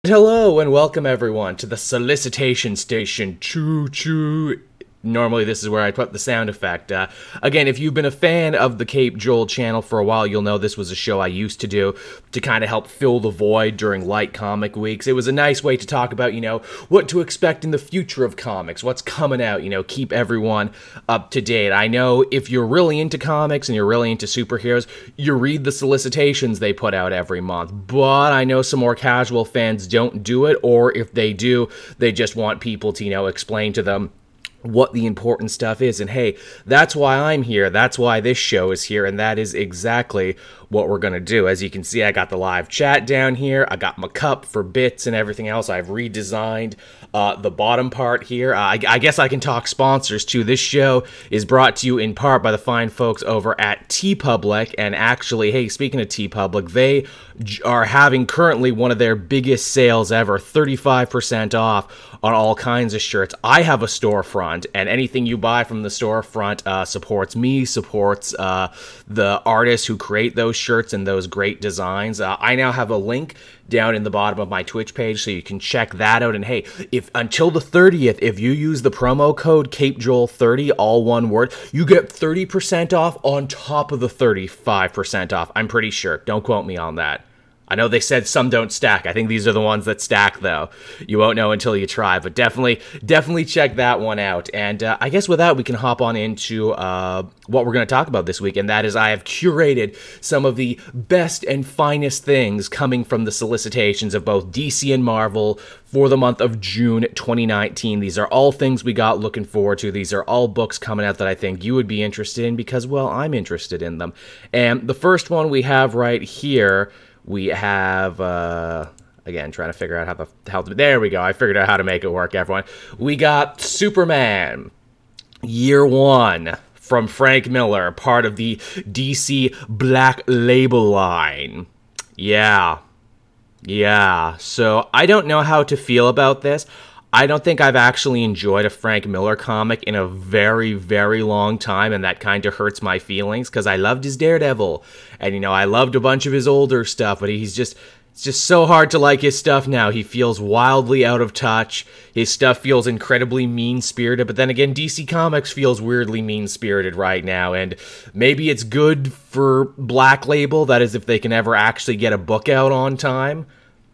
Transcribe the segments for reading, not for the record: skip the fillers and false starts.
Hello and welcome everyone to the Solicitation Station. Choo choo. Normally this is where I put the sound effect. Again, if you've been a fan of the Cape Joel channel for a while, you'll know this was a show I used to do to kind of help fill the void during light comic weeks. It was a nice way to talk about, what to expect in the future of comics, what's coming out, keep everyone up to date. I know if you're really into comics and you're really into superheroes, you read the solicitations they put out every month, but I know some more casual fans don't do it, or if they do, they just want people to, explain to them what the important stuff is. And hey, that's why I'm here, that's why this show is here, and that is exactly what we're gonna do. As you can see, I got the live chat down here, I got my cup for bits and everything else. I've redesigned the bottom part here. I guess I can talk sponsors too. This show is brought to you in part by the fine folks over at TeePublic, and actually, hey, speaking of TeePublic, they are having currently one of their biggest sales ever, 35% off on all kinds of shirts. I have a storefront, and anything you buy from the storefront supports me, supports the artists who create those shirts and those great designs. I now have a link down in the bottom of my Twitch page, so you can check that out. And hey, if until the 30th, if you use the promo code CapeJoel30, all one word, you get 30% off on top of the 35% off. I'm pretty sure. Don't quote me on that. I know they said some don't stack. I think these are the ones that stack, though. You won't know until you try, but definitely check that one out. And I guess with that, we can hop on into what we're going to talk about this week, and that is I have curated some of the best and finest things coming from the solicitations of both DC and Marvel for the month of June 2019. These are all things we got looking forward to. These are all books coming out that I think you would be interested in because, well, I'm interested in them. And the first one we have right here, we have, again, trying to figure out how there we go. I figured out how to make it work, everyone. We got Superman, Year One, from Frank Miller, part of the DC Black Label line. Yeah. So I don't know how to feel about this. I don't think I've actually enjoyed a Frank Miller comic in a very, very long time, and that kind of hurts my feelings, because I loved his Daredevil, and, I loved a bunch of his older stuff, but it's just so hard to like his stuff now. He feels wildly out of touch. His stuff feels incredibly mean-spirited, but then again, DC Comics feels weirdly mean-spirited right now, and maybe it's good for Black Label, that is if they can ever actually get a book out on time.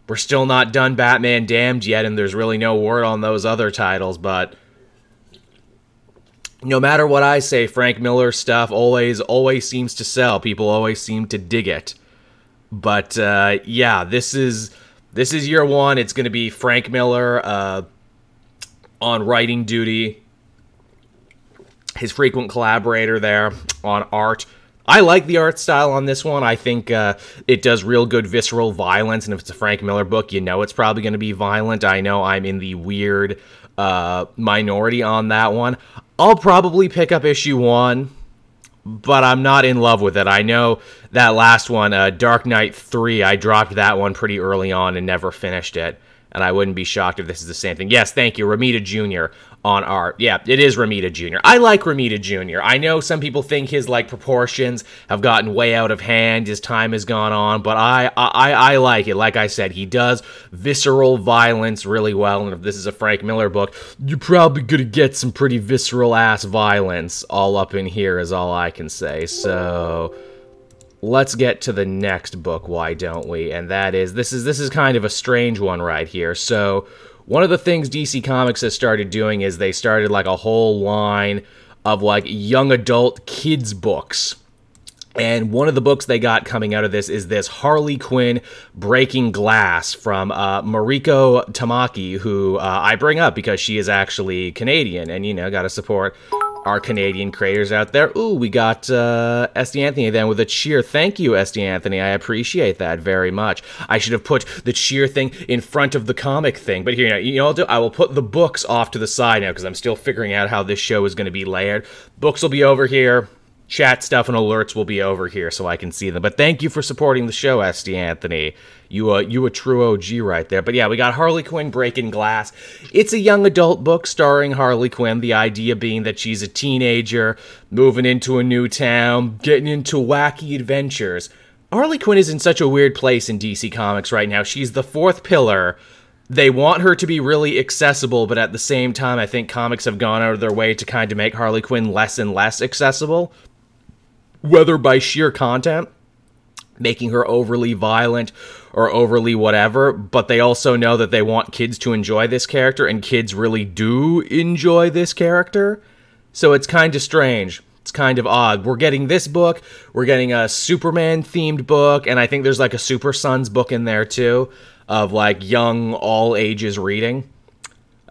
We're still not done Batman Damned yet, and there's really no word on those other titles, but no matter what I say, Frank Miller stuff always seems to sell. People always seem to dig it. But, yeah, this is Year One. It's going to be Frank Miller on writing duty, his frequent collaborator there on art. I like the art style on this one. I think it does real good visceral violence, and if it's a Frank Miller book, it's probably going to be violent. I know I'm in the weird minority on that one. I'll probably pick up issue 1, but I'm not in love with it. I know that last one, Dark Knight 3, I dropped that one pretty early on and never finished it. And I wouldn't be shocked if this is the same thing. Yes, thank you, Ramita Jr. on art. Yeah, it is Ramita Jr. I like Ramita Jr. I know some people think his, proportions have gotten way out of hand as time has gone on, but I like it. Like I said, he does visceral violence really well, and if this is a Frank Miller book, you're probably gonna get some pretty visceral-ass violence all up in here is all I can say, so let's get to the next book, why don't we? And that is, this is kind of a strange one right here. So one of the things DC Comics has started doing is they started a whole line of young adult kids books. And one of the books they got coming out of this is this Harley Quinn Breaking Glass from Mariko Tamaki, who I bring up because she is actually Canadian, and, gotta support our Canadian creators out there. Ooh, we got SD Anthony then with a cheer. Thank you, SD Anthony. I appreciate that very much. I should have put the cheer thing in front of the comic thing. But here, you know what I'll do? I will put the books off to the side now because I'm still figuring out how this show is going to be layered. Books will be over here. Chat stuff and alerts will be over here so I can see them. But thank you for supporting the show, SD Anthony. You a true OG right there. But yeah, we got Harley Quinn Breaking Glass. It's a young adult book starring Harley Quinn. The idea being that she's a teenager, moving into a new town, getting into wacky adventures. Harley Quinn is in such a weird place in DC Comics right now. She's the fourth pillar, they want her to be really accessible, but at the same time, I think comics have gone out of their way to kind of make Harley Quinn less and less accessible, whether by sheer content, making her overly violent or overly whatever, but they also know that they want kids to enjoy this character, and kids really do enjoy this character. So it's kind of strange. It's kind of odd. We're getting this book, we're getting a Superman-themed book, and I think there's like a Super Sons book in there too, of like young, all-ages reading.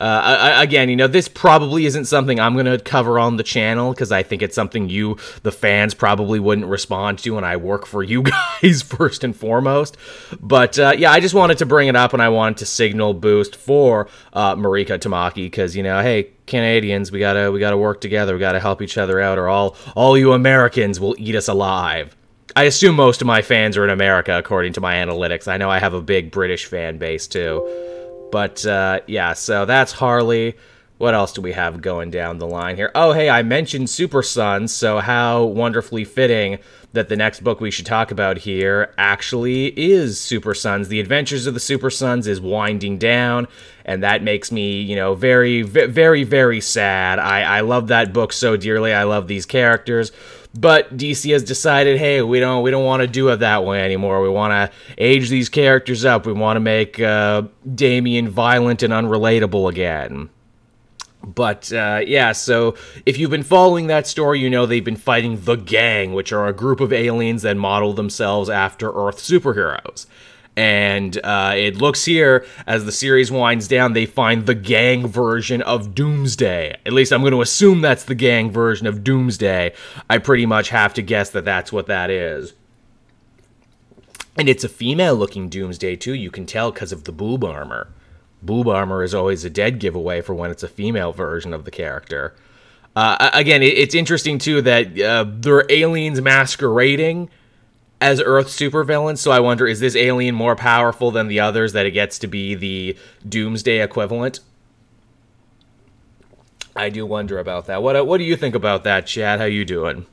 Again, you know, this probably isn't something I'm going to cover on the channel, because I think it's something you, the fans, probably wouldn't respond to, and I work for you guys first and foremost. But, yeah, I just wanted to bring it up, and I wanted to signal boost for Marika Tamaki, because, you know, hey, Canadians, we gotta work together, we gotta help each other out, or all you Americans will eat us alive. I assume most of my fans are in America, according to my analytics. I know I have a big British fan base, too. But, yeah, so that's Harley. What else do we have going down the line here? Oh, hey, I mentioned Super Sons, so how wonderfully fitting that the next book we should talk about here actually is Super Sons. The Adventures of the Super Sons is winding down, and that makes me, you know, very, very, very sad. I love that book so dearly. I love these characters. But DC has decided, hey, we don't want to do it that way anymore. We want to age these characters up. We want to make Damian violent and unrelatable again. But, yeah, so if you've been following that story, you know they've been fighting the Gang, which are a group of aliens that model themselves after Earth superheroes. And it looks here, as the series winds down, they find the Gang version of Doomsday. At least I'm going to assume that's the Gang version of Doomsday. I pretty much have to guess that that's what that is. And it's a female-looking Doomsday, too. You can tell because of the boob armor. Boob armor is always a dead giveaway for when it's a female version of the character. Again, it's interesting, too, that they're aliens masquerading as Earth supervillains, so I wonder, is this alien more powerful than the others, that it gets to be the Doomsday equivalent? I do wonder about that. What do you think about that, Chad? How you doing?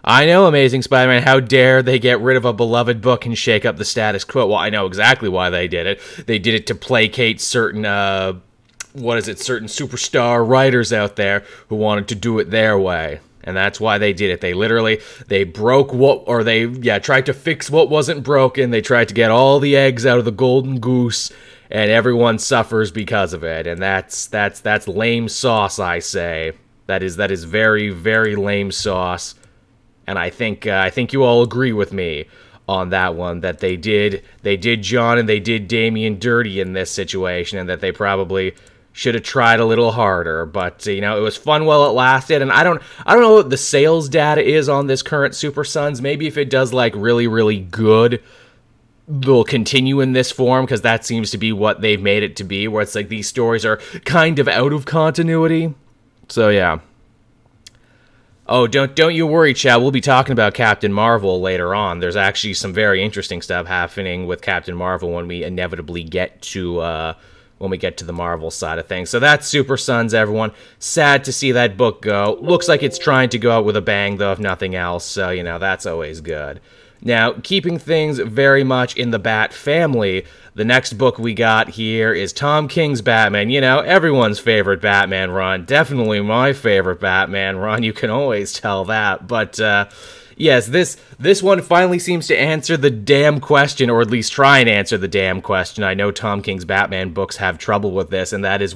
I know, Amazing Spider-Man, how dare they get rid of a beloved book and shake up the status quo? Well, I know exactly why they did it. They did it to placate certain, certain superstar writers out there who wanted to do it their way. And that's why they did it. They broke tried to fix what wasn't broken. They tried to get all the eggs out of the golden goose, and everyone suffers because of it. And that's lame sauce, I say. That is very, very lame sauce. And I think you all agree with me on that one, that they did John and they did Damian dirty in this situation, and that they probably should have tried a little harder. But, you know, it was fun while it lasted, and I don't know what the sales data is on this current Super Sons. Maybe if it does, like, really, really good, they'll continue in this form, because that seems to be what they've made it to be, where it's like these stories are kind of out of continuity. So, yeah. Oh, don't you worry, Chad. We'll be talking about Captain Marvel later on. There's actually some very interesting stuff happening with Captain Marvel when we inevitably get to the Marvel side of things. So that's Super Sons, everyone. Sad to see that book go. Looks like it's trying to go out with a bang, though, if nothing else. So, you know, that's always good. Now, keeping things very much in the Bat family, the next book we got here is Tom King's Batman. You know, everyone's favorite Batman run. Definitely my favorite Batman run. You can always tell that. But, yes, this one finally seems to answer the damn question, or at least try and answer the damn question. I know Tom King's Batman books have trouble with this, and that is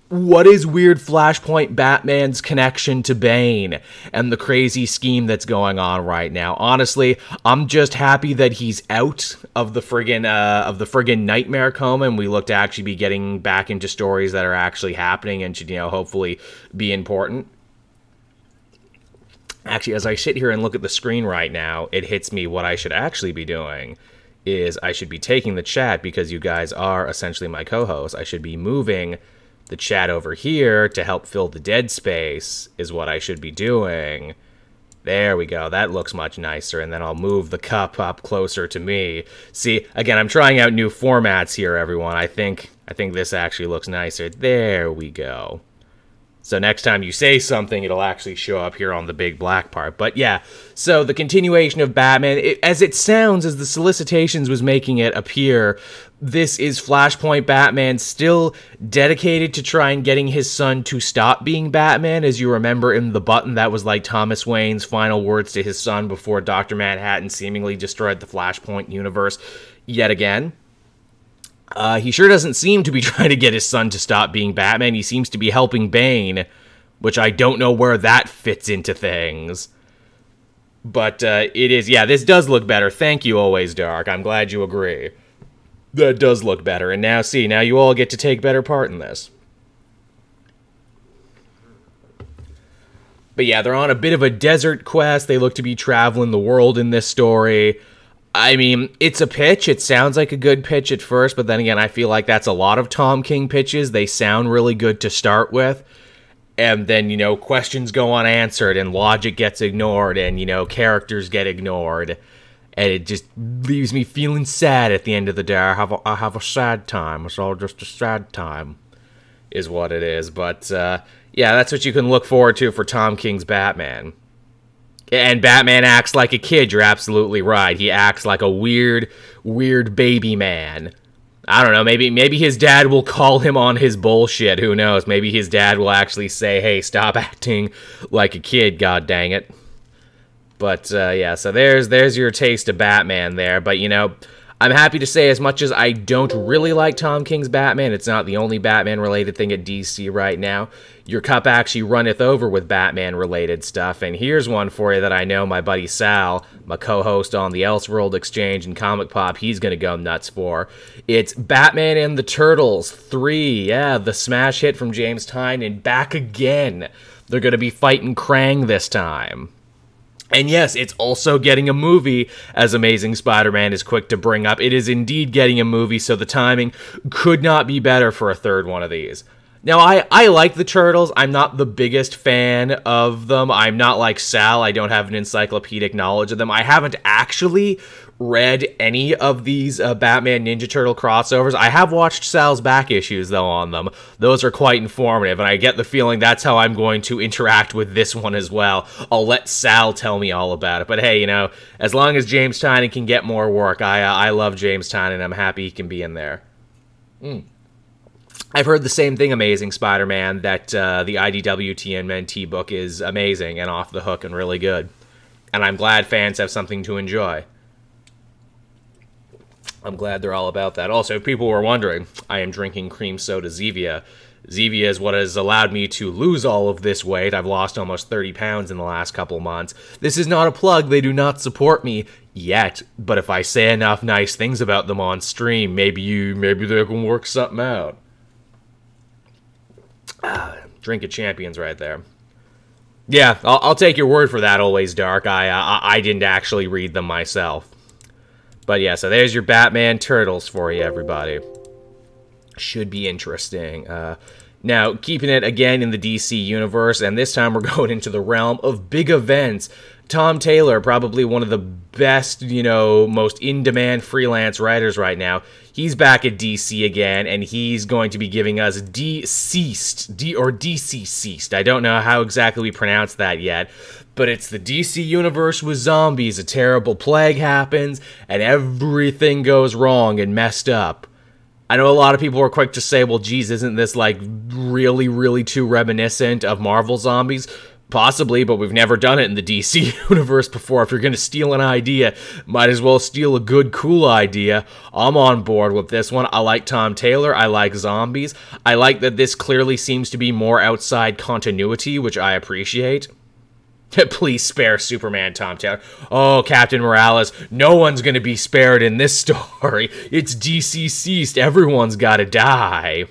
what is Weird Flashpoint Batman's connection to Bane and the crazy scheme that's going on right now? Honestly, I'm just happy that he's out of the friggin' nightmare coma, and we look to actually be getting back into stories that are actually happening and should, you know, hopefully be important. Actually, as I sit here and look at the screen right now, it hits me what I should actually be doing is I should be taking the chat, because you guys are essentially my co-hosts. I should be moving the chat over here to help fill the dead space is what I should be doing. There we go. That looks much nicer. And then I'll move the cup up closer to me. See, again, I'm trying out new formats here, everyone. I think this actually looks nicer. There we go. So next time you say something, it'll actually show up here on the big black part. But yeah, so the continuation of Batman, as it sounds, as the Solicitations was making it appear, this is Flashpoint Batman still dedicated to try and getting his son to stop being Batman. As you remember in The Button, that was like Thomas Wayne's final words to his son before Dr. Manhattan seemingly destroyed the Flashpoint universe yet again. He sure doesn't seem to be trying to get his son to stop being Batman. He seems to be helping Bane, which I don't know where that fits into things. But it is, yeah, this does look better. Thank you, Always Dark. I'm glad you agree. That does look better. And now, see, now you all get to take better part in this. But yeah, they're on a bit of a desert quest. They look to be traveling the world in this story. I mean, it's a pitch. It sounds like a good pitch at first, but then again, I feel like that's a lot of Tom King pitches. They sound really good to start with. And then, you know, questions go unanswered, and logic gets ignored, and, you know, characters get ignored. And it just leaves me feeling sad at the end of the day. I have a sad time. It's all just a sad time, is what it is. But, yeah, that's what you can look forward to for Tom King's Batman. And Batman acts like a kid, you're absolutely right. He acts like a weird baby man. I don't know, maybe his dad will call him on his bullshit, who knows? Maybe his dad will actually say, hey, stop acting like a kid, god dang it. But, yeah, so there's your taste of Batman there. But, you know, I'm happy to say, as much as I don't really like Tom King's Batman, it's not the only Batman-related thing at DC right now. Your cup actually runneth over with Batman-related stuff, and here's one for you that I know my buddy Sal, my co-host on the Elseworld Exchange and Comic Pop, he's gonna go nuts for. It's Batman and the Turtles 3, yeah, the smash hit from James Tynion, back again. They're gonna be fighting Krang this time. And yes, it's also getting a movie, as Amazing Spider-Man is quick to bring up. It is indeed getting a movie, so the timing could not be better for a third one of these. Now, I like the Turtles. I'm not the biggest fan of them. I'm not like Sal. I don't have an encyclopedic knowledge of them. I haven't actually read any of these Batman Ninja Turtle crossovers. I have watched Sal's back issues, though, on them. Those are quite informative, and I get the feeling that's how I'm going to interact with this one as well. I'll let Sal tell me all about it. But hey, you know, as long as James Tynion can get more work, I love James Tynion. I'm happy he can be in there. I've heard the same thing, Amazing Spider-Man, that the IDW TMNT book is amazing and off the hook and really good. And I'm glad fans have something to enjoy. I'm glad they're all about that. Also, if people were wondering, I am drinking cream soda Zevia. Zevia is what has allowed me to lose all of this weight. I've lost almost 30 pounds in the last couple months. This is not a plug. They do not support me yet. But if I say enough nice things about them on stream, maybe they can work something out. Drink of champions right there. Yeah, I'll take your word for that, Always Dark. I didn't actually read them myself. But yeah, so there's your Batman Turtles for you, everybody. Should be interesting. Now, keeping it again in the DC universe, and this time we're going into the realm of big events. Tom Taylor, probably one of the best, you know, most in-demand freelance writers right now. He's back at DC again, and he's going to be giving us Seest, or DC Seest. I don't know how exactly we pronounce that yet, but it's the DC universe with zombies. A terrible plague happens, and everything goes wrong and messed up. I know a lot of people are quick to say, well, geez, isn't this, like, really too reminiscent of Marvel zombies? Possibly, but we've never done it in the DC universe before. If you're going to steal an idea, might as well steal a good, cool idea. I'm on board with this one. I like Tom Taylor. I like zombies. I like that this clearly seems to be more outside continuity, which I appreciate. Please spare Superman, Tom Taylor. Oh, Captain Morales, no one's going to be spared in this story. It's DC Seest. Everyone's got to die.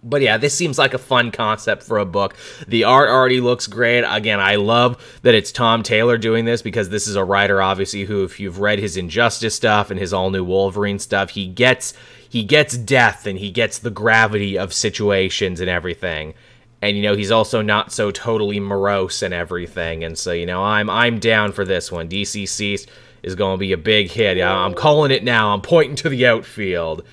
But yeah, this seems like a fun concept for a book. The art already looks great. Again, I love that it's Tom Taylor doing this, because this is a writer, obviously, who, if you've read his Injustice stuff and his all-new Wolverine stuff, he gets death and he gets the gravity of situations and everything. And, you know, he's also not so totally morose and everything. And so, you know, I'm down for this one. DC Seest is going to be a big hit. I'm calling it now. I'm pointing to the outfield.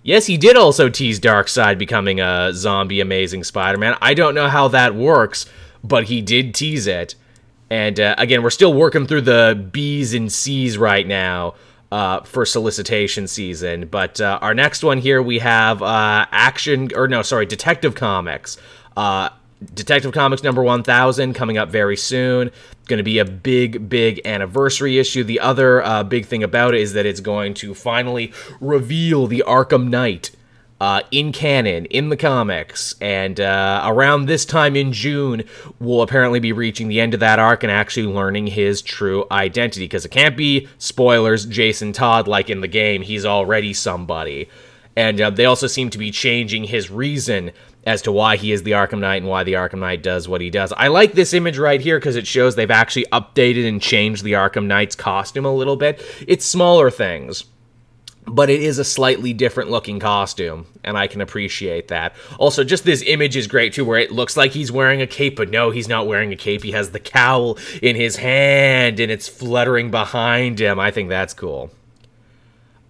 Yes, he did also tease Darkseid becoming a zombie Amazing Spider-Man. I don't know how that works, but he did tease it. And again, we're still working through the B's and C's right now for solicitation season. But our next one here, we have Detective Comics. Detective Comics number 1000 coming up very soon. Going to be a big anniversary issue. The other big thing about it is that it's going to finally reveal the Arkham Knight in canon, in the comics. And around this time in June, we'll apparently be reaching the end of that arc and actually learning his true identity. Because it can't be, spoilers, Jason Todd like in the game. He's already somebody. And they also seem to be changing his reason as to why he is the Arkham Knight and why the Arkham Knight does what he does. I like this image right here because it shows they've actually updated and changed the Arkham Knight's costume a little bit. It's smaller things, but it is a slightly different looking costume, and I can appreciate that. Also, just this image is great too, where it looks like he's wearing a cape, but no, he's not wearing a cape. He has the cowl in his hand, and it's fluttering behind him. I think that's cool.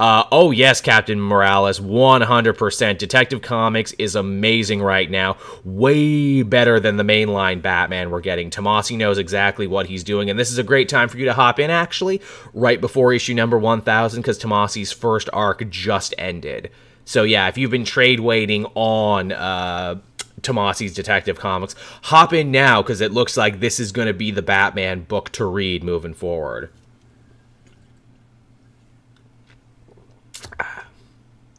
Oh yes, Captain Morales, 100%. Detective Comics is amazing right now. Way better than the mainline Batman we're getting. Tomasi knows exactly what he's doing, and this is a great time for you to hop in, actually, right before issue number 1000, because Tomasi's first arc just ended. So yeah, if you've been trade waiting on Tomasi's Detective Comics, hop in now, because it looks like this is going to be the Batman book to read moving forward.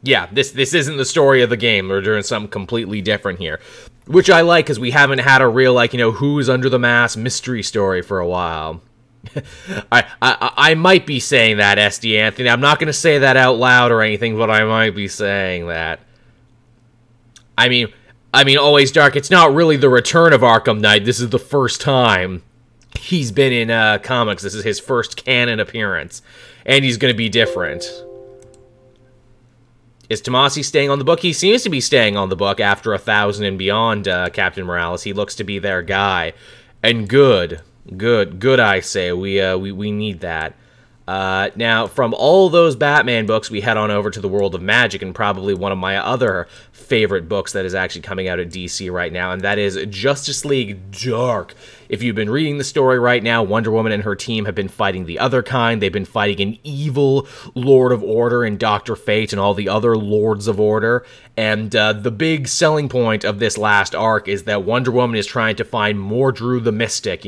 Yeah, this isn't the story of the game. We're doing something completely different here. Which I like, because we haven't had a real, like, who's under the mask mystery story for a while. I might be saying that, SD Anthony. I'm not going to say that out loud or anything, but I might be saying that. I mean, Always Dark, it's not really the return of Arkham Knight. This is the first time he's been in comics. This is his first canon appearance. And he's going to be different. Is Tomasi staying on the book? He seems to be staying on the book after 1000 and beyond, Captain Morales. He looks to be their guy. And good, I say. We need that. Now, from all those Batman books, we head on over to the world of magic, and probably one of my other favorite books that is actually coming out at DC right now, and that is Justice League Dark. If you've been reading the story right now, Wonder Woman and her team have been fighting the other kind. They've been fighting an evil Lord of Order and Dr. Fate and all the other Lords of Order, and the big selling point of this last arc is that Wonder Woman is trying to find Mordru the Mystic,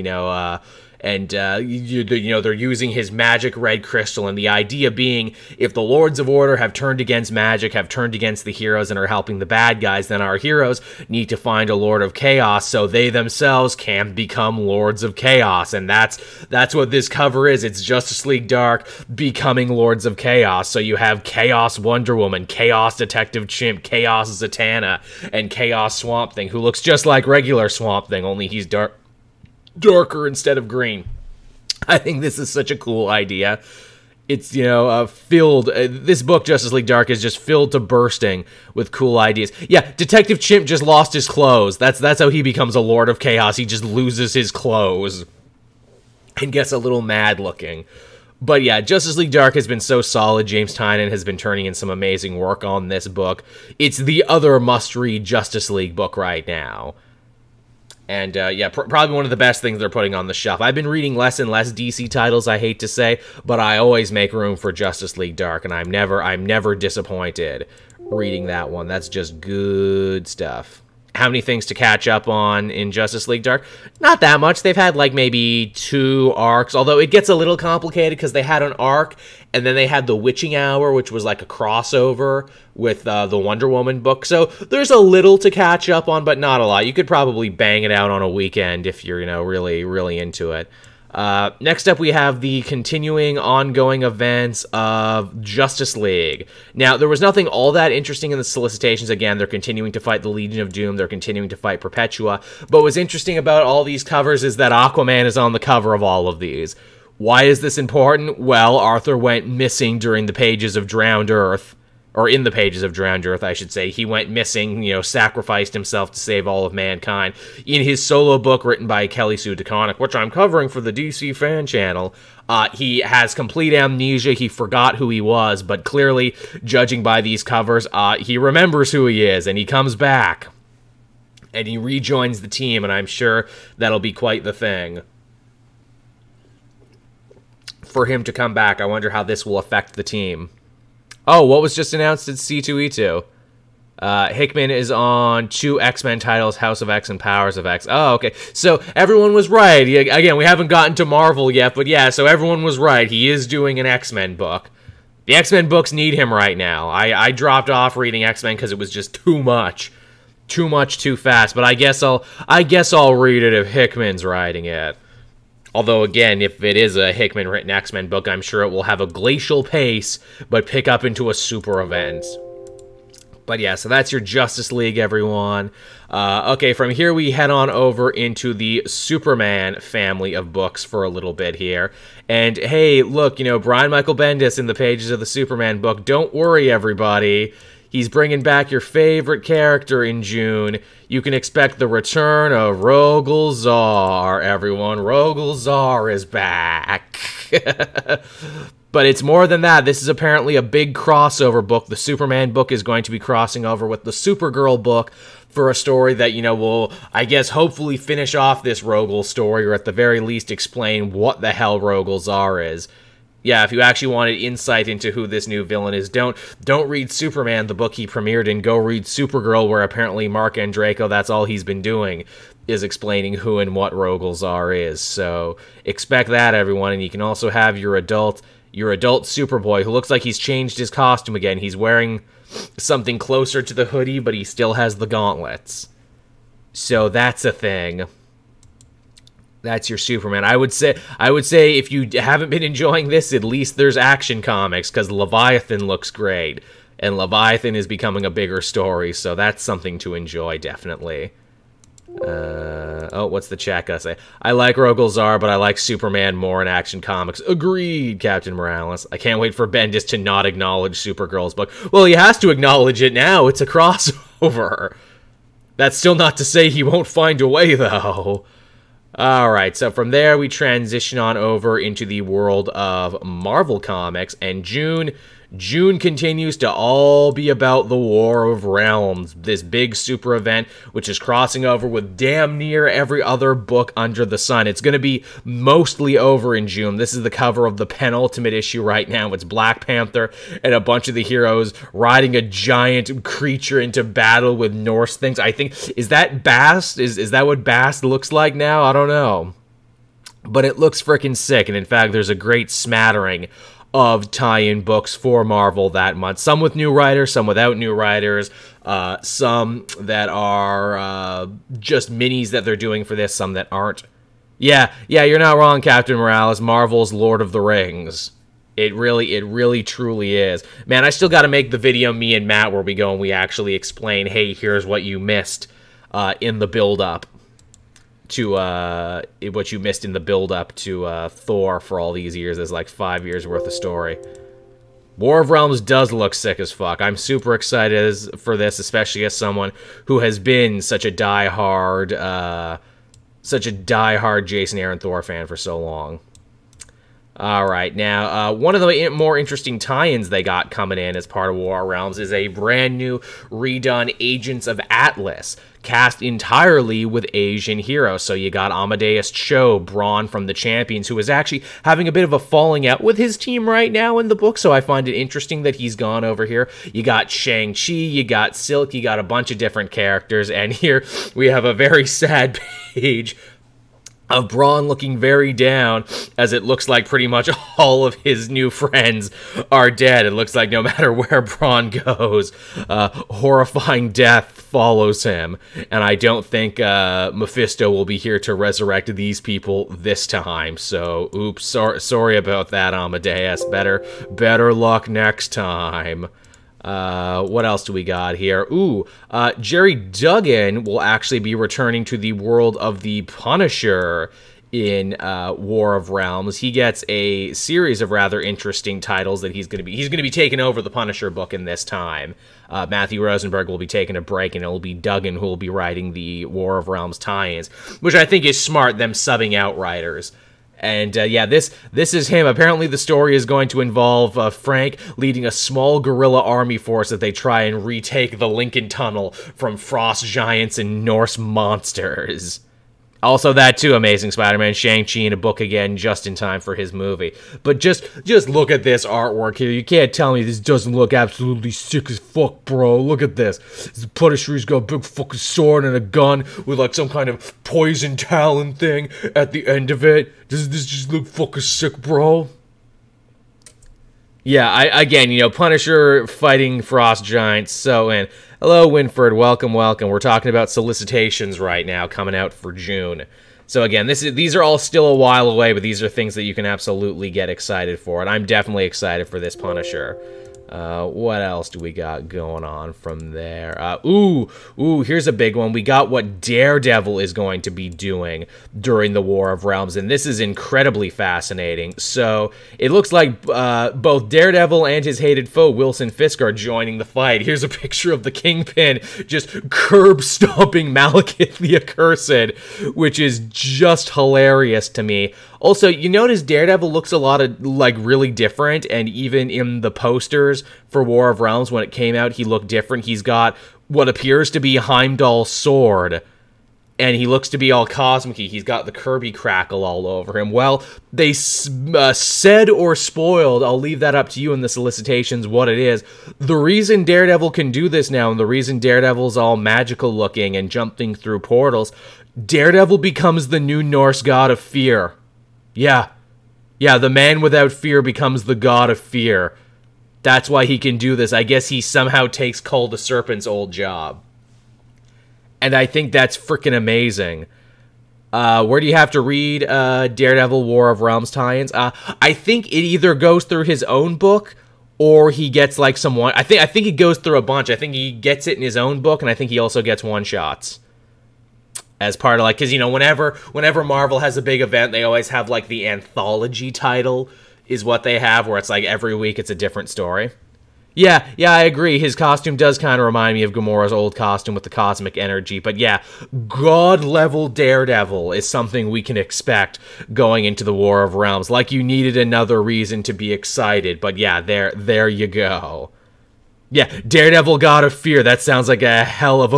and they're using his magic red crystal, and the idea being, if the Lords of Order have turned against magic, have turned against the heroes, and are helping the bad guys, then our heroes need to find a Lord of Chaos so they themselves can become Lords of Chaos, and that's what this cover is. It's Justice League Dark becoming Lords of Chaos. So you have Chaos Wonder Woman, Chaos Detective Chimp, Chaos Zatanna, and Chaos Swamp Thing, who looks just like regular Swamp Thing, only he's darker instead of green. I think this is such a cool idea. It's, filled... this book, Justice League Dark, is just filled to bursting with cool ideas. Yeah, Detective Chimp just lost his clothes. That's how he becomes a Lord of Chaos. He just loses his clothes and gets a little mad looking. But yeah, Justice League Dark has been so solid. James Tynion has been turning in some amazing work on this book. It's the other must-read Justice League book right now. And, probably one of the best things they're putting on the shelf. I've been reading less and less DC titles, I hate to say, but I always make room for Justice League Dark, and I'm never disappointed reading that one. That's just good stuff. How many things to catch up on in Justice League Dark? Not that much. They've had, maybe 2 arcs, although it gets a little complicated because they had an arc, and then they had the Witching Hour, which was like a crossover with the Wonder Woman book. So there's a little to catch up on, but not a lot. You could probably bang it out on a weekend if you're, really into it. Next up, we have the continuing ongoing events of Justice League. Now, there was nothing all that interesting in the solicitations. Again, they're continuing to fight the Legion of Doom. They're continuing to fight Perpetua. But what's interesting about all these covers is that Aquaman is on the cover of all of these. Why is this important? Well, Arthur went missing during the pages of Drowned Earth, or in the pages of Drowned Earth, I should say. He went missing, you know, sacrificed himself to save all of mankind. In his solo book written by Kelly Sue DeConnick, which I'm covering for the DC Fan Channel, he has complete amnesia. He forgot who he was, but clearly, judging by these covers, he remembers who he is, and he comes back. And he rejoins the team, and I'm sure that'll be quite the thing for him to come back. I wonder how this will affect the team. Oh, what was just announced at C2E2? Hickman is on 2 X-Men titles, House of X and Powers of X. Oh, okay. So everyone was right. Again, we haven't gotten to Marvel yet, but yeah, so everyone was right. He is doing an X-Men book. The X-Men books need him right now. I dropped off reading X-Men because it was just too much. Too much, too fast. But I guess I'll read it if Hickman's writing it. Although, again, if it is a Hickman-written X-Men book, I'm sure it will have a glacial pace, but pick up into a super event. But yeah, so that's your Justice League, everyone. Okay, from here we head on over into the Superman family of books for a little bit here. And hey, look, you know, Brian Michael Bendis in the pages of the Superman book. Don't worry, everybody. He's bringing back your favorite character in June. You can expect the return of Rogol Zaar, everyone. Rogol Zaar is back. But it's more than that. This is apparently a big crossover book. The Superman book is going to be crossing over with the Supergirl book for a story that, you know, will, I guess, hopefully finish off this Rogol story, or at the very least explain what the hell Rogol Zaar is. Yeah, if you actually wanted insight into who this new villain is, don't read Superman, the book he premiered in. Go read Supergirl, where apparently Mark Andreyko, that's all he's been doing, is explaining who and what Rogol Zaar is. So expect that, everyone. And you can also have your adult Superboy, who looks like he's changed his costume again. He's wearing something closer to the hoodie, but he still has the gauntlets. So that's a thing. That's your Superman. I would say if you haven't been enjoying this, at least there's Action Comics, because Leviathan looks great. And Leviathan is becoming a bigger story, so that's something to enjoy, definitely. Oh, what's the chat gonna say? I like Rogol Zaar, but I like Superman more in Action Comics. Agreed, Captain Morales. I can't wait for Bendis to not acknowledge Supergirl's book. Well, he has to acknowledge it now. It's a crossover. That's still not to say he won't find a way, though. Alright, so from there we transition on over into the world of Marvel Comics, and June continues to all be about the War of Realms, this big super event, which is crossing over with damn near every other book under the sun. It's going to be mostly over in June. This is the cover of the penultimate issue right now. It's Black Panther and a bunch of the heroes riding a giant creature into battle with Norse things. I think, is that Bast? Is that what Bast looks like now? I don't know. But it looks freaking sick, and in fact, there's a great smattering of tie-in books for Marvel that month. Some with new writers, some without new writers, some that are just minis that they're doing for this, some that aren't. Yeah, you're not wrong, Captain Morales. Marvel's Lord of the Rings. It really truly is. Man, I still got to make the video, me and Matt, where we go and we actually explain, hey, here's what you missed in the build-up to what you missed in the build-up to Thor for all these years. There's like 5 years worth of story. War of Realms does look sick as fuck. I'm super excited for this, especially as someone who has been such a diehard Jason Aaron Thor fan for so long. Alright, now, one of the more interesting tie-ins they got coming in as part of War of Realms is a brand new redone Agents of Atlas, cast entirely with Asian heroes. So you got Amadeus Cho, Brawn from the Champions, who is actually having a bit of a falling out with his team right now in the book, so I find it interesting that he's gone over here. You got Shang-Chi, you got Silk, you got a bunch of different characters, and here we have a very sad page of Brawn looking very down, as it looks like pretty much all of his new friends are dead. It looks like no matter where Brawn goes, horrifying death follows him. And I don't think Mephisto will be here to resurrect these people this time. So, oops, sorry about that, Amadeus. Better luck next time. What else do we got here? Ooh, Jerry Duggan will actually be returning to the world of the Punisher in War of Realms. He gets a series of rather interesting titles that he's going to be taking over the Punisher book in this time. Matthew Rosenberg will be taking a break, and it'll be Duggan who will be writing the War of Realms tie-ins, which I think is smart, them subbing out writers. And yeah, this is him. Apparently the story is going to involve Frank leading a small guerrilla army force that they try and retake the Lincoln Tunnel from frost giants and Norse monsters. Also that too, Amazing Spider-Man, Shang-Chi in a book again just in time for his movie. But just look at this artwork here. You can't tell me this doesn't look absolutely sick as fuck, bro. Look at this. The Punisher's got a big fucking sword and a gun with like some kind of poison talon thing at the end of it. Does this just look fucking sick, bro? Yeah, again, you know, Punisher fighting frost giants, so in. Hello, Winford, welcome. We're talking about solicitations right now, coming out for June. So again, these are all still a while away, but these are things that you can absolutely get excited for, and I'm definitely excited for this Punisher. What else do we got going on from there? Ooh, here's a big one. We got what Daredevil is going to be doing during the War of Realms, and this is incredibly fascinating. So, it looks like both Daredevil and his hated foe, Wilson Fisk, are joining the fight. Here's a picture of the Kingpin just curb-stomping Malekith the Accursed, which is just hilarious to me. Also, you notice Daredevil looks a lot of, like, really different, and even in the posters for War of Realms, when it came out, he looked different. He's got what appears to be Heimdall's sword, and he looks to be all cosmic-y. He's got the Kirby crackle all over him. Well, they said or spoiled, I'll leave that up to you in the solicitations what it is. The reason Daredevil can do this now, and the reason Daredevil's all magical-looking and jumping through portals, Daredevil becomes the new Norse god of fear. Yeah, the man without fear becomes the god of fear. That's why he can do this. I guess he somehow takes Cull the Serpent's old job. And I think that's freaking amazing. Where do you have to read Daredevil War of Realms tie-ins? I think it either goes through his own book, or he gets like someone. I think he goes through a bunch. I think he gets it in his own book, and I think he also gets one-shots. As part of, like, because, you know, whenever Marvel has a big event, they always have, like, the anthology title is what they have, where it's, like, every week it's a different story. Yeah, I agree. His costume does kind of remind me of Gamora's old costume with the cosmic energy, but yeah, God-level Daredevil is something we can expect going into the War of Realms. Like, you needed another reason to be excited, but yeah, there you go. Yeah, Daredevil God of Fear, that sounds like a hell of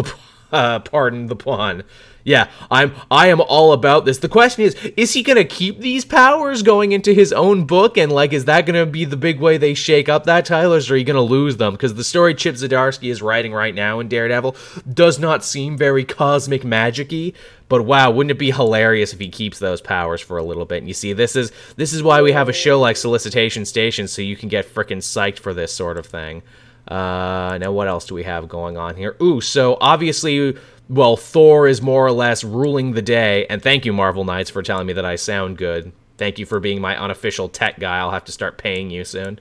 a, pardon the pun. Yeah, I am all about this. The question is he gonna keep these powers going into his own book, and, like, is that gonna be the big way they shake up that title, or are you gonna lose them? Because the story Chip Zdarsky is writing right now in Daredevil does not seem very cosmic magic-y, but wow, wouldn't it be hilarious if he keeps those powers for a little bit? And you see, this is why we have a show like Solicitation Station, so you can get frickin' psyched for this sort of thing. Now what else do we have going on here? Ooh, so obviously, well, Thor is more or less ruling the day, and thank you, Marvel Knights, for telling me that I sound good. Thank you for being my unofficial tech guy. I'll have to start paying you soon.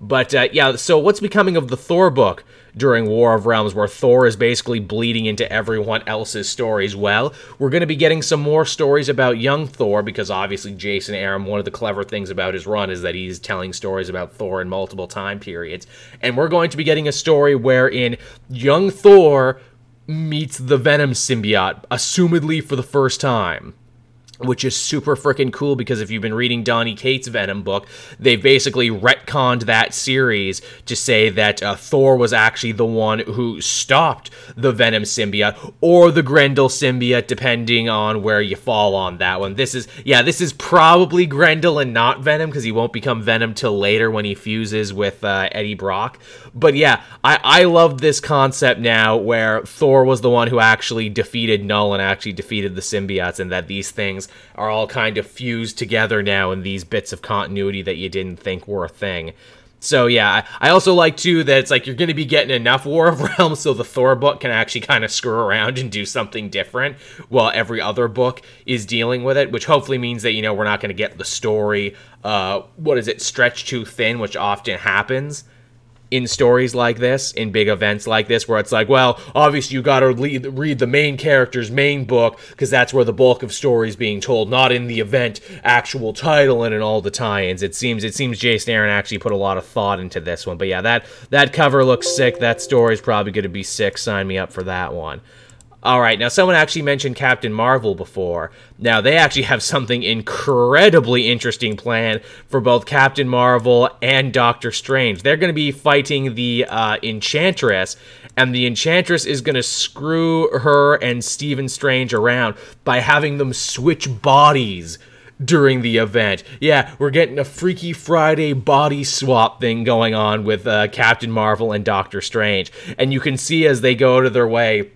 But, yeah, so what's becoming of the Thor book during War of Realms, where Thor is basically bleeding into everyone else's stories? Well, we're going to be getting some more stories about young Thor, because obviously Jason Aaron, one of the clever things about his run is that he's telling stories about Thor in multiple time periods. And we're going to be getting a story wherein young Thor meets the Venom symbiote, assumedly for the first time. Which is super freaking cool, because if you've been reading Donny Cates' Venom book, they basically retconned that series to say that Thor was actually the one who stopped the Venom symbiote, or the Grendel symbiote, depending on where you fall on that one. This is probably Grendel and not Venom, because he won't become Venom till later when he fuses with Eddie Brock. But yeah, I love this concept now, where Thor was the one who actually defeated Null and actually defeated the symbiotes, and that these things are all kind of fused together now in these bits of continuity that you didn't think were a thing. So yeah, I also like, too, that it's like you're going to be getting enough War of Realms so the Thor book can actually kind of screw around and do something different while every other book is dealing with it, which hopefully means that, you know, we're not going to get the story, stretched too thin, which often happens in stories like this, in big events like this, where it's like, well, obviously you gotta read the main character's main book, because that's where the bulk of stories being told, not in the event actual title and in all the tie-ins. It seems Jason Aaron actually put a lot of thought into this one. But yeah, that cover looks sick. That story's probably gonna be sick. Sign me up for that one. Alright, now someone actually mentioned Captain Marvel before. Now, they actually have something incredibly interesting planned for both Captain Marvel and Doctor Strange. They're going to be fighting the Enchantress, and the Enchantress is going to screw her and Stephen Strange around by having them switch bodies during the event. Yeah, we're getting a Freaky Friday body swap thing going on with Captain Marvel and Doctor Strange. And you can see as they go to their way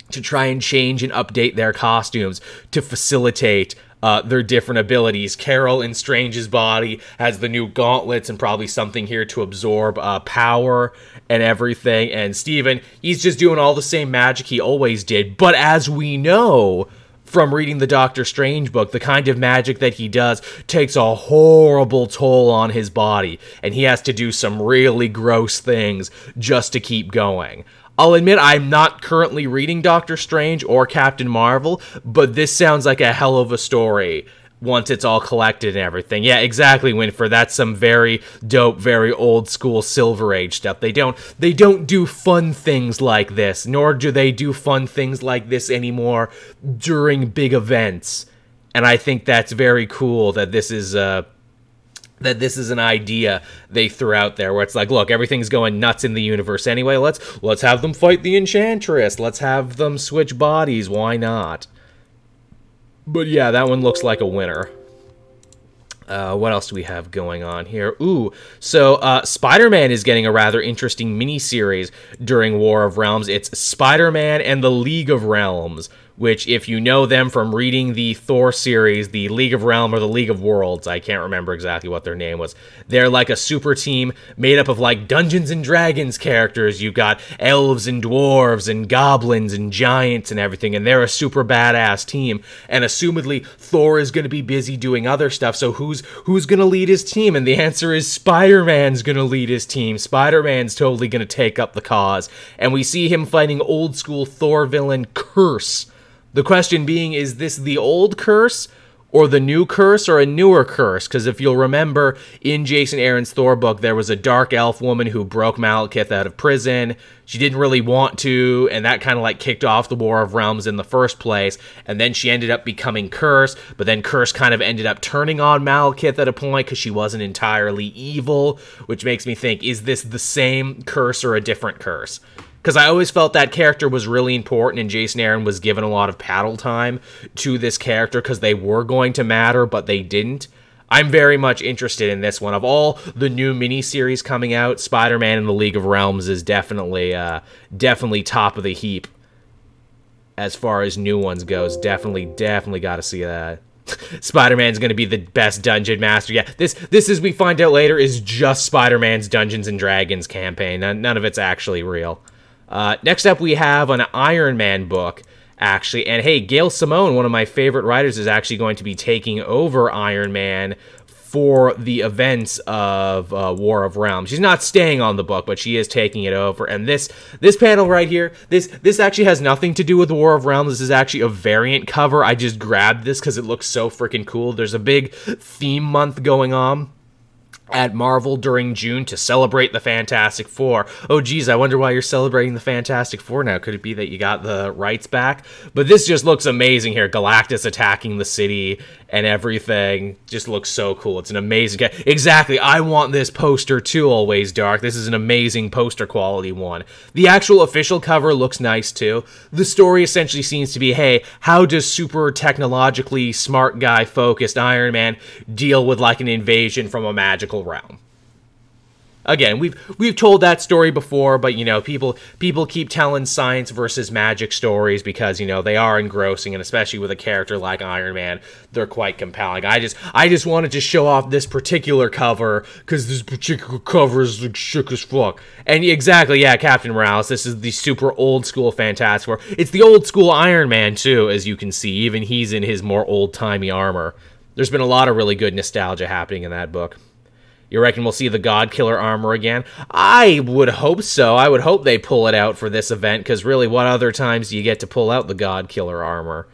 to try and change and update their costumes to facilitate their different abilities. Carol in Strange's body has the new gauntlets and probably something here to absorb power and everything. And Steven, he's just doing all the same magic he always did. But as we know from reading the Doctor Strange book, the kind of magic that he does takes a horrible toll on his body. And he has to do some really gross things just to keep going. I'll admit I'm not currently reading Doctor Strange or Captain Marvel, but this sounds like a hell of a story once it's all collected and everything. Yeah, exactly, Winfrey. That's some very dope, very old school Silver Age stuff. They don't do fun things like this, nor do they do fun things like this anymore during big events. And I think that's very cool that this is an idea they threw out there, where it's like, look, everything's going nuts in the universe anyway. Let's have them fight the Enchantress. Let's have them switch bodies. Why not? But yeah, that one looks like a winner. What else do we have going on here? Ooh, so Spider-Man is getting a rather interesting miniseries during War of Realms. It's Spider-Man and the League of Realms, which, if you know them from reading the Thor series, the League of Realms or the League of Worlds, I can't remember exactly what their name was. They're like a super team made up of like Dungeons and Dragons characters. You've got elves and dwarves and goblins and giants and everything, and they're a super badass team. And assumedly, Thor is going to be busy doing other stuff, so who's going to lead his team? And the answer is Spider-Man's going to lead his team. Spider-Man's totally going to take up the cause. And we see him fighting old school Thor villain Curse. The question being, is this the old Curse, or the new Curse, or a newer Curse? Because if you'll remember, in Jason Aaron's Thor book, there was a dark elf woman who broke Malekith out of prison. She didn't really want to, and that kind of like kicked off the War of Realms in the first place. And then she ended up becoming Curse, but then Curse kind of ended up turning on Malekith at a point because she wasn't entirely evil, which makes me think, is this the same Curse or a different Curse? Because I always felt that character was really important, and Jason Aaron was given a lot of paddle time to this character because they were going to matter, but they didn't. I'm very much interested in this one. Of all the new miniseries coming out, Spider-Man and the League of Realms is definitely top of the heap as far as new ones goes. Definitely got to see that. Spider-Man's going to be the best dungeon master. Yeah, this, as we find out later, is just Spider-Man's Dungeons and Dragons campaign. None of it's actually real. Next up, we have an Iron Man book, actually. And hey, Gail Simone, one of my favorite writers, is actually going to be taking over Iron Man for the events of War of Realms. She's not staying on the book, but she is taking it over. And this panel right here, this actually has nothing to do with War of Realms. This is actually a variant cover. I just grabbed this because it looks so freaking cool. There's a big theme month going on at Marvel during June to celebrate the Fantastic Four. Oh geez, I wonder why you're celebrating the Fantastic Four now. Could it be that you got the rights back? But this just looks amazing here. Galactus attacking the city and everything just looks so cool. It's an amazing... Exactly, I want this poster too, Always Dark. This is an amazing poster quality one. The actual official cover looks nice too. The story essentially seems to be, hey, how does super technologically smart guy focused Iron Man deal with like an invasion from a magical realm? Again, we've told that story before, but, you know, people keep telling science versus magic stories because, you know, they are engrossing, and especially with a character like Iron Man, they're quite compelling. I just wanted to show off this particular cover because this particular cover is like shook as fuck. And exactly, yeah, Captain Morales, this is the super old school Fantastic Four. It's the old school Iron Man too, as you can see. Even he's in his more old-timey armor. There's been a lot of really good nostalgia happening in that book. You reckon we'll see the God Killer armor again? I would hope so. I would hope they pull it out for this event, because really, what other times do you get to pull out the God Killer armor?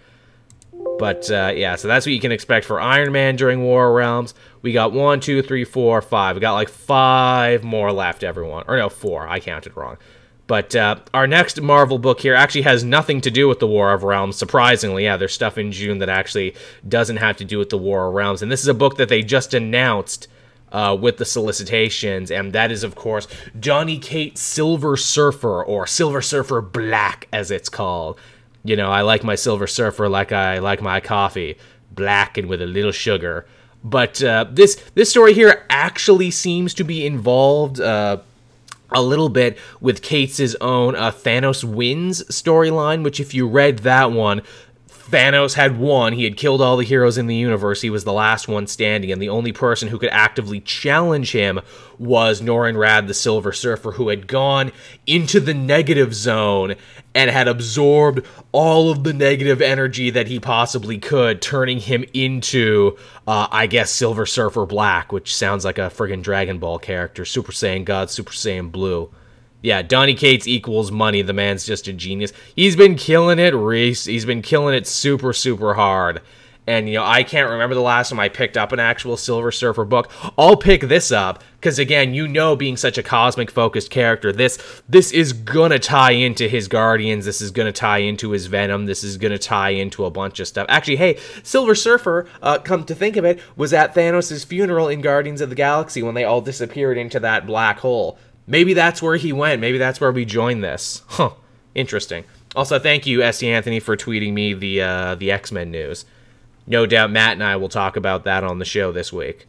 But, yeah, so that's what you can expect for Iron Man during War Realms. We got 1, 2, 3, 4, 5. We got like 5 more left, everyone. Or no, 4. I counted wrong. But our next Marvel book here actually has nothing to do with the War of Realms, surprisingly. Yeah, there's stuff in June that actually doesn't have to do with the War of Realms. And this is a book that they just announced with the solicitations, and that is, of course, Donny Cates' Silver Surfer, or Silver Surfer Black, as it's called. You know, I like my Silver Surfer like I like my coffee, black and with a little sugar. But this story here actually seems to be involved a little bit with Cates' own Thanos Wins storyline, which if you read that one, Thanos had won. He had killed all the heroes in the universe. He was the last one standing, and the only person who could actively challenge him was Norrin Radd, the Silver Surfer, who had gone into the negative zone and had absorbed all of the negative energy that he possibly could, turning him into, I guess, Silver Surfer Black, which sounds like a friggin' Dragon Ball character. Super Saiyan God, Super Saiyan Blue. Yeah, Donny Cates equals money. The man's just a genius. He's been killing it, Reese. He's been killing it super, super hard. And, you know, I can't remember the last time I picked up an actual Silver Surfer book. I'll pick this up, because, again, you know, being such a cosmic-focused character, this is gonna tie into his Guardians. This is gonna tie into his Venom. This is gonna tie into a bunch of stuff. Actually, hey, Silver Surfer, come to think of it, was at Thanos' funeral in Guardians of the Galaxy when they all disappeared into that black hole. Maybe that's where he went. Maybe that's where we joined this. Huh. Interesting. Also, thank you, S.E. Anthony, for tweeting me the X-Men news. No doubt Matt and I will talk about that on the show this week.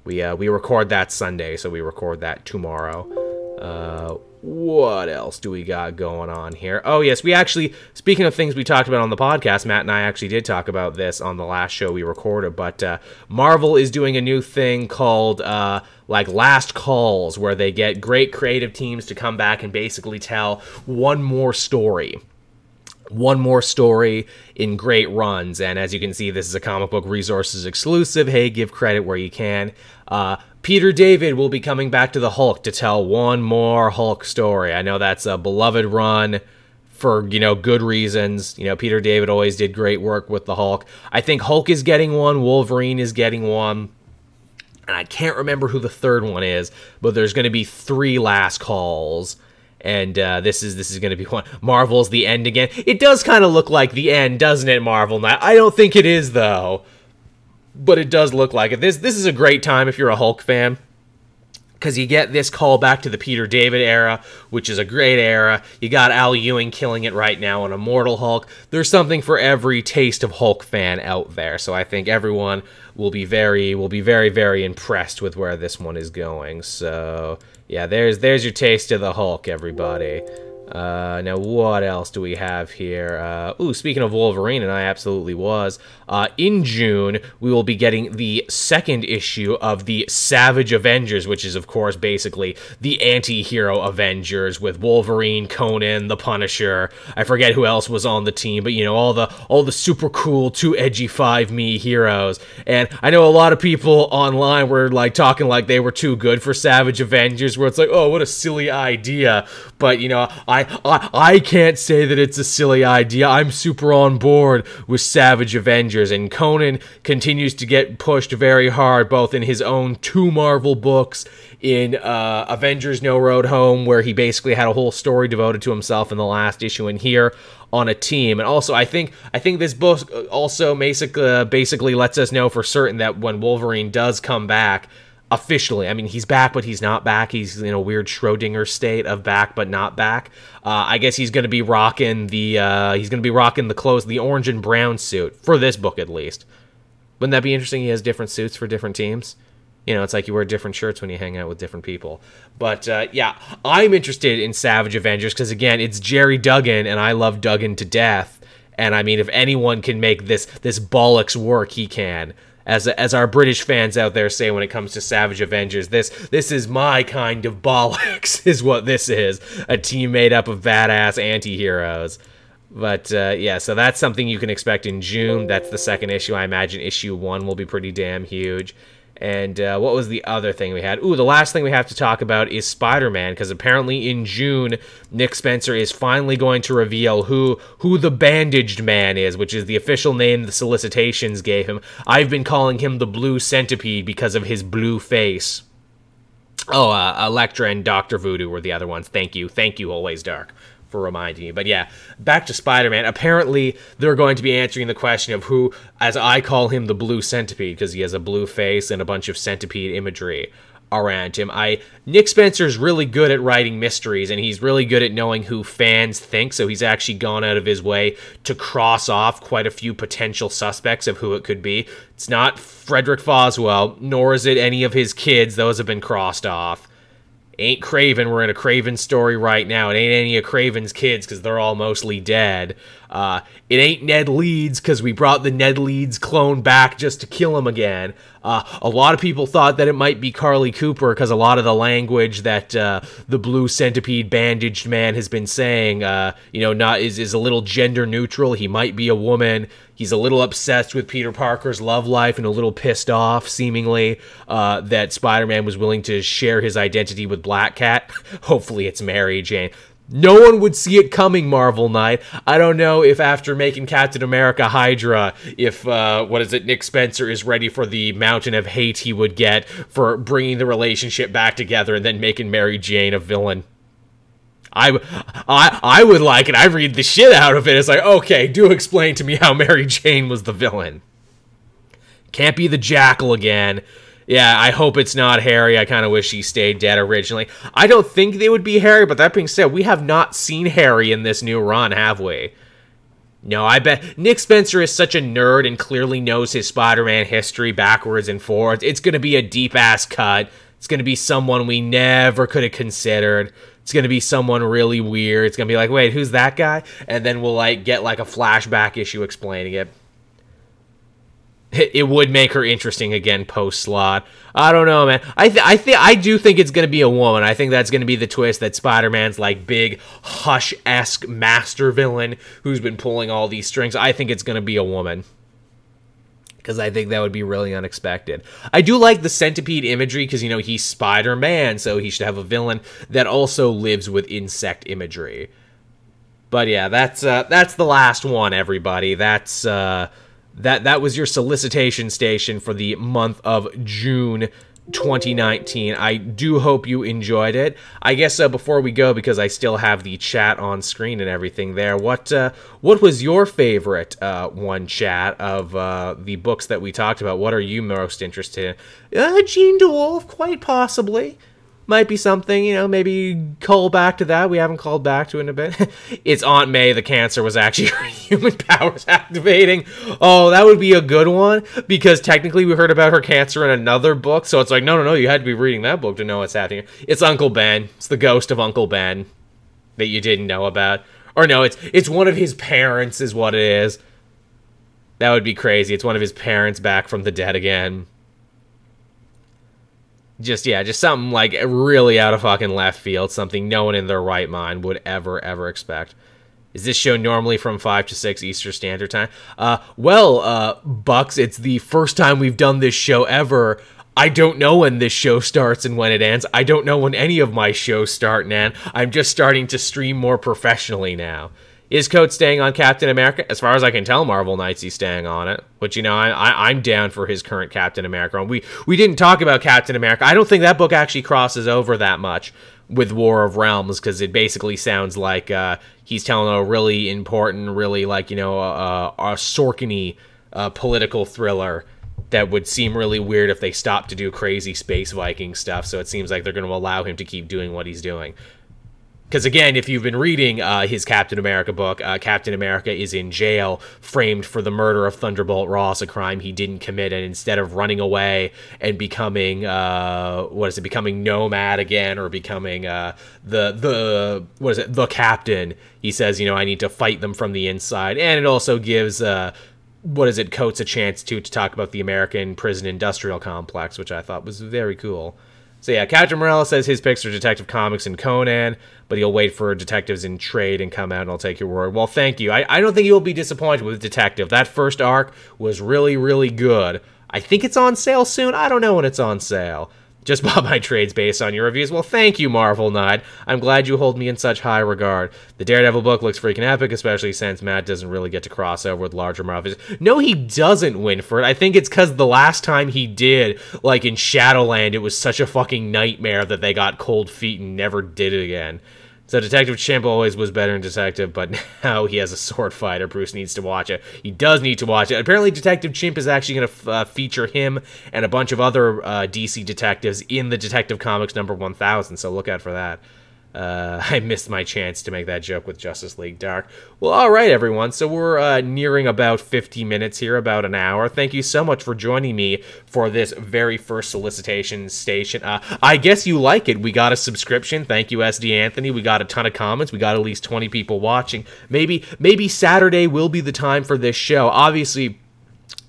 We record that Sunday, so we record that tomorrow. What else do we got going on here? Oh, yes, we actually, speaking of things we talked about on the podcast, Matt and I actually did talk about this on the last show we recorded, but Marvel is doing a new thing called, like, Last Calls, where they get great creative teams to come back and basically tell one more story. One more story in great runs, and as you can see, this is a Comic Book Resources exclusive. Hey, give credit where you can. Peter David will be coming back to the Hulk to tell one more Hulk story. I know that's a beloved run for, you know, good reasons. You know, Peter David always did great work with the Hulk. I think Hulk is getting one, Wolverine is getting one, and I can't remember who the third one is, but there's going to be 3 Last Calls. And this is going to be one. Marvel's the end again. It does kind of look like the end, doesn't it, Marvel? I don't think it is, though. But it does look like it. This is a great time if you're a Hulk fan, because you get this call back to the Peter David era, which is a great era. You got Al Ewing killing it right now on Immortal Hulk. There's something for every taste of Hulk fan out there. So I think everyone will be very, very impressed with where this one is going. So yeah, there's your taste of the Hulk, everybody. Now, what else do we have here? Ooh, speaking of Wolverine, and I absolutely was, in June, we will be getting the 2nd issue of the Savage Avengers, which is, of course, basically the anti-hero Avengers with Wolverine, Conan, the Punisher. I forget who else was on the team, but, you know, all the super cool, too edgy 5Me heroes. And I know a lot of people online were, like, talking like they were too good for Savage Avengers, where it's like, oh, what a silly idea. But, you know, I can't say that it's a silly idea. I'm super on board with Savage Avengers, and Conan continues to get pushed very hard, both in his own 2 Marvel books, in Avengers No Road Home, where he basically had a whole story devoted to himself in the last issue, and here on a team. And also, I think this book also basically lets us know for certain that when Wolverine does come back, officially, I mean, he's back, but he's not back. He's in a weird Schrodinger state of back, but not back. I guess he's going to be rocking the clothes, the orange and brown suit, for this book at least. Wouldn't that be interesting? He has different suits for different teams. You know, it's like you wear different shirts when you hang out with different people. But, yeah, I'm interested in Savage Avengers because, again, it's Jerry Duggan, and I love Duggan to death. And, I mean, if anyone can make this bollocks work, he can. As our British fans out there say when it comes to Savage Avengers, this is my kind of bollocks, is what this is. A team made up of badass anti-heroes. But, yeah, so that's something you can expect in June. That's the 2nd issue. I imagine issue 1 will be pretty damn huge. And what was the other thing we had? Ooh, the last thing we have to talk about is Spider-Man, because apparently in June, Nick Spencer is finally going to reveal who the Bandaged Man is, which is the official name the Solicitations gave him. I've been calling him the Blue Centipede because of his blue face. Oh, Elektra and Dr. Voodoo were the other ones. Thank you, Always Dark, for reminding me. But yeah, back to Spider-Man. Apparently, they're going to be answering the question of who, as I call him, the Blue Centipede, because he has a blue face and a bunch of centipede imagery around him. Nick Spencer's really good at writing mysteries, and he's really good at knowing who fans think, so he's actually gone out of his way to cross off quite a few potential suspects of who it could be. It's not Frederick Foswell, nor is it any of his kids. Those have been crossed off. Ain't Craven. We're in a Craven story right now. It ain't any of Craven's kids, because they're all mostly dead. It ain't Ned Leeds, because we brought the Ned Leeds clone back just to kill him again. A lot of people thought that it might be Carly Cooper, because a lot of the language that the Blue Centipede Bandaged Man has been saying, is a little gender neutral. He might be a woman. He's a little obsessed with Peter Parker's love life and a little pissed off, seemingly, that Spider-Man was willing to share his identity with Black Cat. Hopefully it's Mary Jane. No one would see it coming, Marvel Knight. I don't know if after making Captain America Hydra, if, Nick Spencer is ready for the mountain of hate he would get for bringing the relationship back together and then making Mary Jane a villain. I would like it. I read the shit out of it. It's like, okay, do explain to me how Mary Jane was the villain. Can't be the Jackal again. Yeah, I hope it's not Harry. I kind of wish he stayed dead originally. I don't think they would be Harry, but that being said, we have not seen Harry in this new run, have we? No, I bet Nick Spencer is such a nerd and clearly knows his Spider-Man history backwards and forwards. It's going to be a deep-ass cut. It's going to be someone we never could have considered. It's going to be someone really weird. It's going to be like, wait, who's that guy? And then we'll get a flashback issue explaining it. It would make her interesting again post-slot. I don't know, man. I do think it's going to be a woman. I think that's going to be the twist, that Spider-Man's big Hush-esque master villain who's been pulling all these strings. I think it's going to be a woman, because I think that would be really unexpected. I do like the centipede imagery because, he's Spider-Man, so he should have a villain that also lives with insect imagery. But yeah, that's the last one, everybody. That was your Solicitation Station for the month of June 2019. I do hope you enjoyed it. I guess before we go, because I still have the chat on screen and everything there, what was your favorite one, chat, of the books that we talked about? What are you most interested in? Jean DeWolf, quite possibly. Might be something, maybe call back to that. We haven't called back to it in a bit. It's Aunt May, the cancer was actually her human powers activating. Oh, that would be a good one, because technically we heard about her cancer in another book, so it's like, no, you had to be reading that book to know what's happening. It's Uncle Ben. It's the ghost of Uncle Ben that you didn't know about. Or no, it's one of his parents is what it is. That would be crazy. It's one of his parents back from the dead again. Just something really out of fucking left field, something no one in their right mind would ever expect. Is this show normally from 5 to 6 Eastern Standard Time? Bucks, it's the first time we've done this show ever. I don't know when this show starts and when it ends. I don't know when any of my shows start, Nan. I'm just starting to stream more professionally now. Is Coates staying on Captain America? As far as I can tell, Marvel Knights, he's staying on it. Which, I'm down for his current Captain America. And we didn't talk about Captain America. I don't think that book actually crosses over that much with War of Realms, because it basically sounds like he's telling a really important, really, a Sorkin-y political thriller that would seem really weird if they stopped to do crazy space Viking stuff. So it seems like they're going to allow him to keep doing what he's doing. Because, again, if you've been reading his Captain America book, Captain America is in jail, framed for the murder of Thunderbolt Ross, a crime he didn't commit, and instead of running away and becoming, becoming Nomad again, or becoming the Captain, he says, I need to fight them from the inside. And it also gives, Coates a chance to talk about the American prison industrial complex, which I thought was very cool. So yeah, Captain Morales says his picks are Detective Comics and Conan, but he'll wait for Detectives in Trade and come out, and I'll take your word. Well, thank you. I don't think you'll be disappointed with Detective. That first arc was really, really good. I think it's on sale soon. I don't know when it's on sale. Just bought my trades based on your reviews. Well, thank you, Marvel Knight. I'm glad you hold me in such high regard. The Daredevil book looks freaking epic, especially since Matt doesn't really get to cross over with larger Marvels. No, he doesn't win for it. I think it's because the last time he did, like in Shadowland, it was such a fucking nightmare that they got cold feet and never did it again. So Detective Chimp always was better in Detective, but now he has a sword fighter. Bruce needs to watch it. He does need to watch it. Apparently Detective Chimp is actually going to feature him and a bunch of other DC detectives in the Detective Comics number 1000, so look out for that. I missed my chance to make that joke with Justice League Dark. Well, alright everyone, so we're nearing about 50 minutes here, about an hour. Thank you so much for joining me for this very first Solicitation Station. I guess you like it. We got a subscription. Thank you, SD Anthony. We got a ton of comments. We got at least 20 people watching. Maybe Saturday will be the time for this show. Obviously,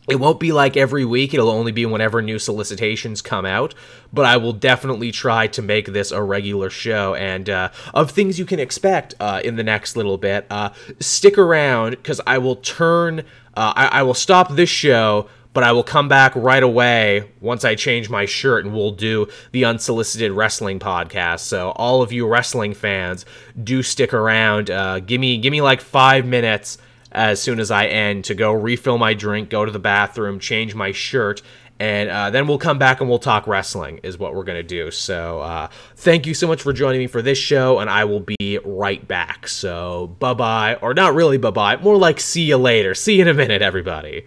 it won't be like every week. It'll only be whenever new solicitations come out. But I will definitely try to make this a regular show. And of things you can expect in the next little bit, stick around because I will turn... I will stop this show, but I will come back right away once I change my shirt, and we'll do the Unsolicited Wrestling podcast. So all of you wrestling fans, do stick around. Give me like 5 minutes as soon as I end to go refill my drink, go to the bathroom, change my shirt, and then we'll come back and we'll talk wrestling is what we're going to do. So thank you so much for joining me for this show, and I will be right back. So bye-bye, or not really bye-bye, more like see you later. See you in a minute, everybody.